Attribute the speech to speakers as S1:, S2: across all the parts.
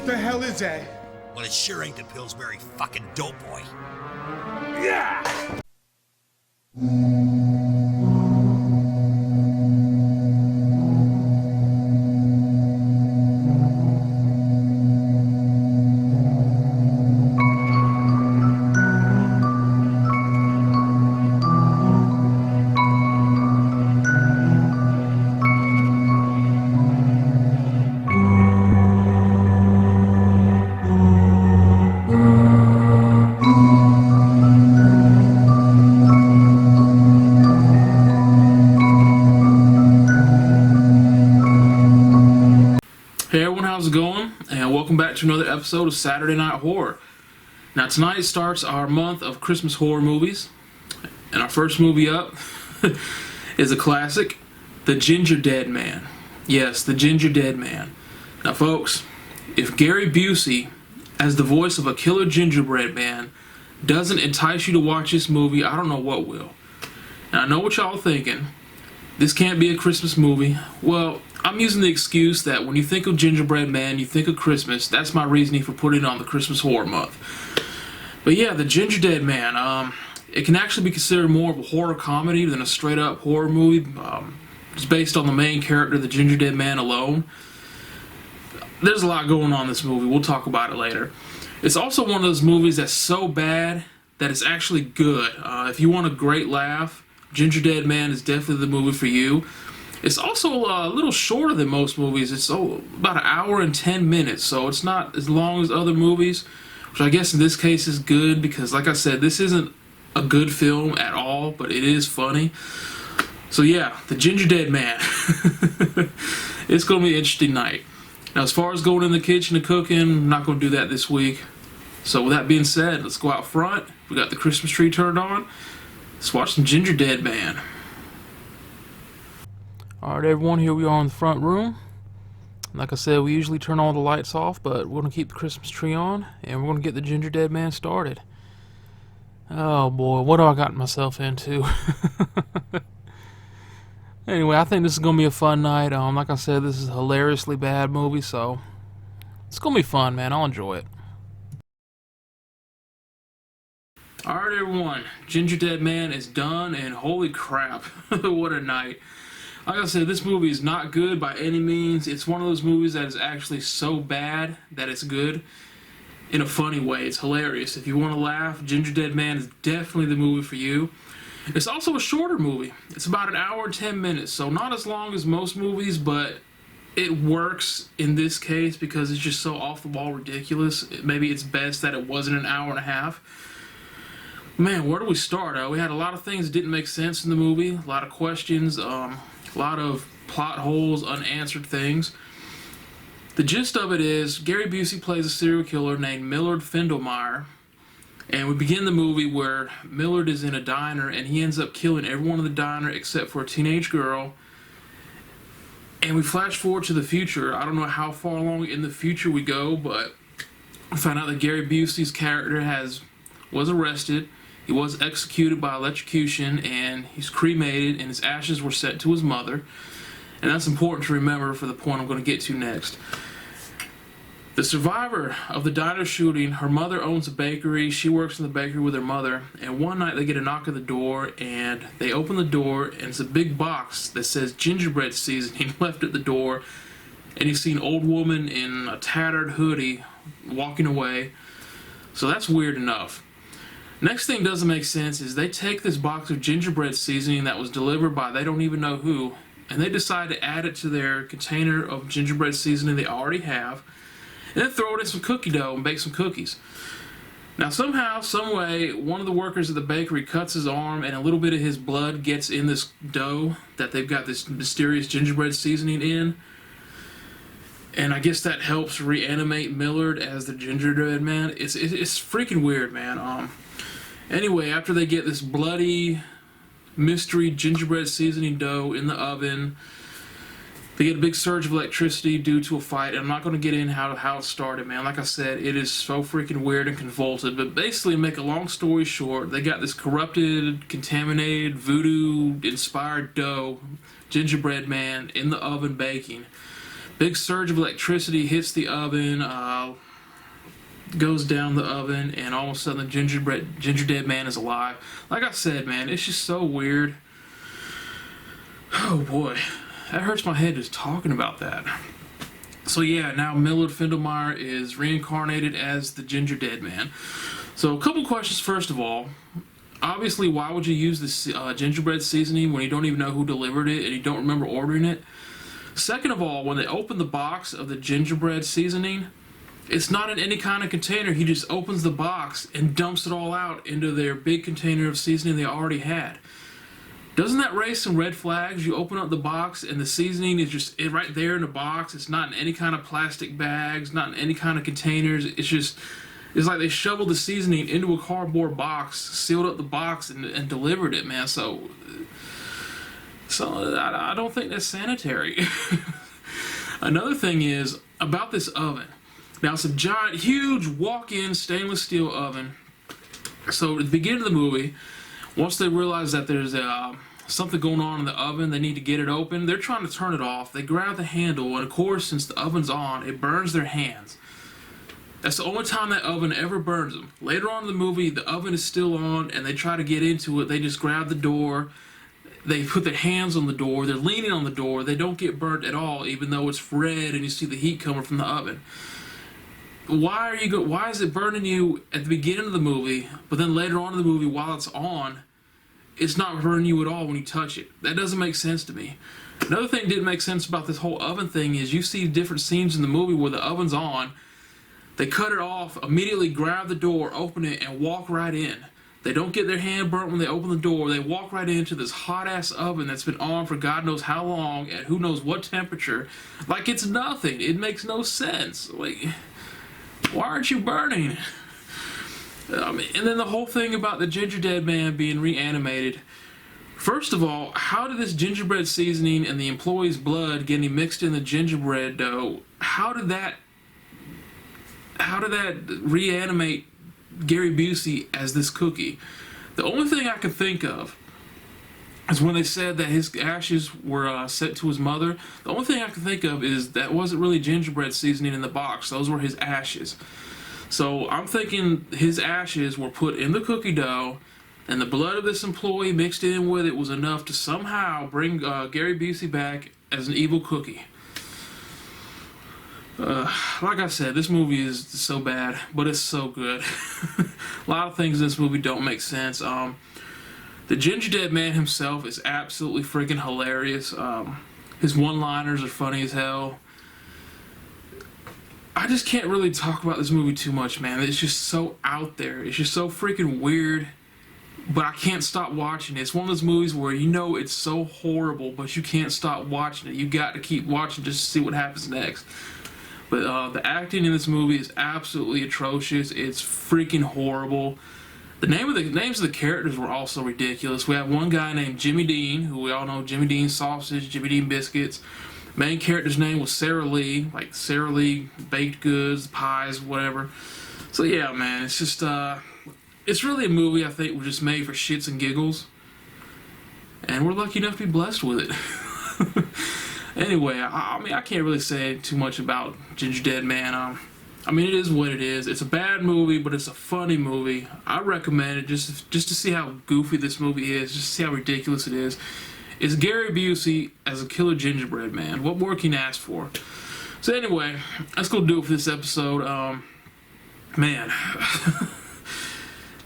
S1: The hell is that?
S2: Well, it sure ain't the Pillsbury fucking dope boy.
S1: Yeah!
S3: Hey everyone, how's it going? And welcome back to another episode of Saturday Night Horror. Now tonight starts our month of Christmas horror movies. And our first movie up is a classic, The Gingerdead Man. Yes, The Gingerdead Man. Now folks, if Gary Busey, as the voice of a killer gingerbread man, doesn't entice you to watch this movie, I don't know what will. Now I know what y'all thinking. This can't be a Christmas movie. Well, I'm using the excuse that when you think of Gingerbread Man, you think of Christmas. That's my reasoning for putting it on the Christmas Horror Month. But yeah, The Gingerdead Man, it can actually be considered more of a horror comedy than a straight-up horror movie. It's based on the main character, the Gingerdead Man, alone. There's a lot going on in this movie. We'll talk about it later. It's also one of those movies that's so bad that it's actually good. If you want a great laugh, Gingerdead Man is definitely the movie for you. It's also a little shorter than most movies. It's about an hour and 10 minutes, so it's not as long as other movies, which I guess in this case is good because, like I said, this isn't a good film at all, but it is funny. So yeah, The Gingerdead Man. It's going to be an interesting night. Now, as far as going in the kitchen and cooking, I'm not going to do that this week. So with that being said, let's go out front. We got the Christmas tree turned on. Let's watch some Gingerdead Man. Alright everyone, here we are in the front room. Like I said, we usually turn all the lights off, but we're going to keep the Christmas tree on, and we're going to get the Gingerdead Man started. Oh boy, what do I got myself into? Anyway, I think this is going to be a fun night. Like I said, this is a hilariously bad movie, so it's going to be fun, man. I'll enjoy it. Alright everyone, Gingerdead Man is done, and holy crap, what a night. Like I said, this movie is not good by any means. It's one of those movies that is actually so bad that it's good in a funny way. It's hilarious. If you want to laugh, Gingerdead Man is definitely the movie for you. It's also a shorter movie. It's about an hour and 10 minutes, so not as long as most movies, but it works in this case because it's just so off-the-wall ridiculous. Maybe it's best that it wasn't an hour and a half. Man, where do we start? We had a lot of things that didn't make sense in the movie, a lot of questions, a lot of plot holes, unanswered things. The gist of it is, Gary Busey plays a serial killer named Millard Fendelmeyer, and we begin the movie where Millard is in a diner, and he ends up killing everyone in the diner except for a teenage girl. And we flash forward to the future. I don't know how far along in the future we go, but we find out that Gary Busey's character was arrested. He was executed by electrocution, and he's cremated, and his ashes were sent to his mother. And that's important to remember for the point I'm going to get to next. The survivor of the diner shooting, her mother owns a bakery. She works in the bakery with her mother, and one night they get a knock at the door, and they open the door, and it's a big box that says gingerbread seasoning left at the door, and you see an old woman in a tattered hoodie walking away. So that's weird enough. Next thing doesn't make sense is they take this box of gingerbread seasoning that was delivered by they don't even know who, and they decide to add it to their container of gingerbread seasoning they already have, and then throw it in some cookie dough and bake some cookies. Now somehow, some way, one of the workers at the bakery cuts his arm, and a little bit of his blood gets in this dough that they've got this mysterious gingerbread seasoning in. And I guess that helps reanimate Millard as the Gingerdead Man. It's freaking weird, man. Anyway, after they get this bloody mystery gingerbread seasoning dough in the oven, they get a big surge of electricity due to a fight. And I'm not going to get in how it started, man. Like I said, it is so freaking weird and convoluted. But basically, make a long story short, they got this corrupted, contaminated, voodoo-inspired dough, gingerbread man, in the oven baking. Big surge of electricity hits the oven, goes down the oven, and all of a sudden the Gingerdead man is alive. Like I said, man, it's just so weird. Oh boy, that hurts my head just talking about that. So yeah, now Millard Findlemeyer is reincarnated as the Gingerdead man. So a couple questions. First of all, obviously, why would you use this gingerbread seasoning when you don't even know who delivered it and you don't remember ordering it? Second of all, when they open the box of the gingerbread seasoning, it's not in any kind of container. He just opens the box and dumps it all out into their big container of seasoning they already had. Doesn't that raise some red flags? You open up the box and the seasoning is just right there in the box. It's not in any kind of plastic bags, not in any kind of containers. It's like they shoveled the seasoning into a cardboard box, sealed up the box, and delivered it, man. So I don't think that's sanitary. Another thing is about this oven. Now, it's a giant, huge walk-in stainless steel oven. So at the beginning of the movie, once they realize that there's something going on in the oven, they need to get it open. They're trying to turn it off. They grab the handle, and of course, since the oven's on, it burns their hands. That's the only time that oven ever burns them. Later on in the movie, the oven is still on, and they try to get into it. They just grab the door. They put their hands on the door. They're leaning on the door. They don't get burnt at all, even though it's red and you see the heat coming from the oven. Why is it burning you at the beginning of the movie, but then later on in the movie, while it's on, it's not burning you at all when you touch it? That doesn't make sense to me. Another thing that didn't make sense about this whole oven thing is you see different scenes in the movie where the oven's on. They cut it off, immediately grab the door, open it, and walk right in. They don't get their hand burnt when they open the door. They walk right into this hot-ass oven that's been on for God knows how long at who knows what temperature. Like it's nothing. It makes no sense. Like, why aren't you burning? And then the whole thing about the Gingerdead man being reanimated. First of all, how did this gingerbread seasoning and the employee's blood getting mixed in the gingerbread dough, how did that reanimate Gary Busey as this cookie? The only thing I could think of is when they said that his ashes were sent to his mother. The only thing I could think of is that wasn't really gingerbread seasoning in the box. Those were his ashes. So I'm thinking his ashes were put in the cookie dough, and the blood of this employee mixed in with it was enough to somehow bring Gary Busey back as an evil cookie. Like I said, this movie is so bad, but it's so good. A lot of things in this movie don't make sense. The Gingerdead man himself is absolutely freaking hilarious. His one-liners are funny as hell. I just can't really talk about this movie too much, man. It's just so out there. It's just so freaking weird, but I can't stop watching it. It's one of those movies where you know it's so horrible, but you can't stop watching it. You got to keep watching just to see what happens next. But the acting in this movie is absolutely atrocious. It's freaking horrible. The names of the characters were also ridiculous. We have one guy named Jimmy Dean, who we all know, Jimmy Dean sausage, Jimmy Dean biscuits. Main character's name was Sarah Lee, like Sarah Lee baked goods, pies, whatever. So yeah, man, it's just it's really a movie I think was just made for shits and giggles, and we're lucky enough to be blessed with it. Anyway, I mean, I can't really say too much about Gingerdead Man. I mean, it is what it is. It's a bad movie, but it's a funny movie. I recommend it just to see how goofy this movie is, just to see how ridiculous it is. It's Gary Busey as a killer gingerbread man. What more can you ask for? So anyway, let's go do it for this episode. Man,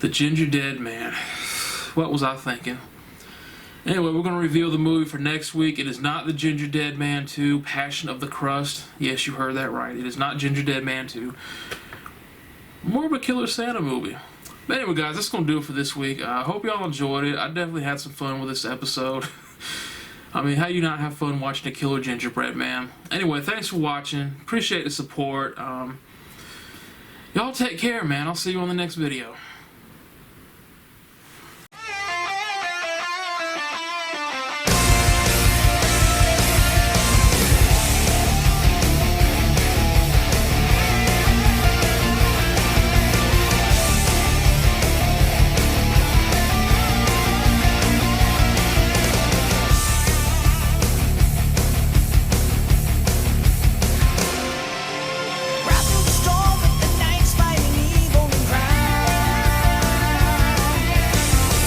S3: the Gingerdead man. What was I thinking? Anyway, we're going to reveal the movie for next week. It is not the Gingerdead Man 2, Passion of the Crust. Yes, you heard that right. It is not Gingerdead Man 2. More of a Killer Santa movie. But anyway, guys, that's going to do it for this week. I hope y'all enjoyed it. I definitely had some fun with this episode. I mean, how do you not have fun watching a killer gingerbread man? Anyway, thanks for watching. Appreciate the support. Y'all take care, man. I'll see you on the next video.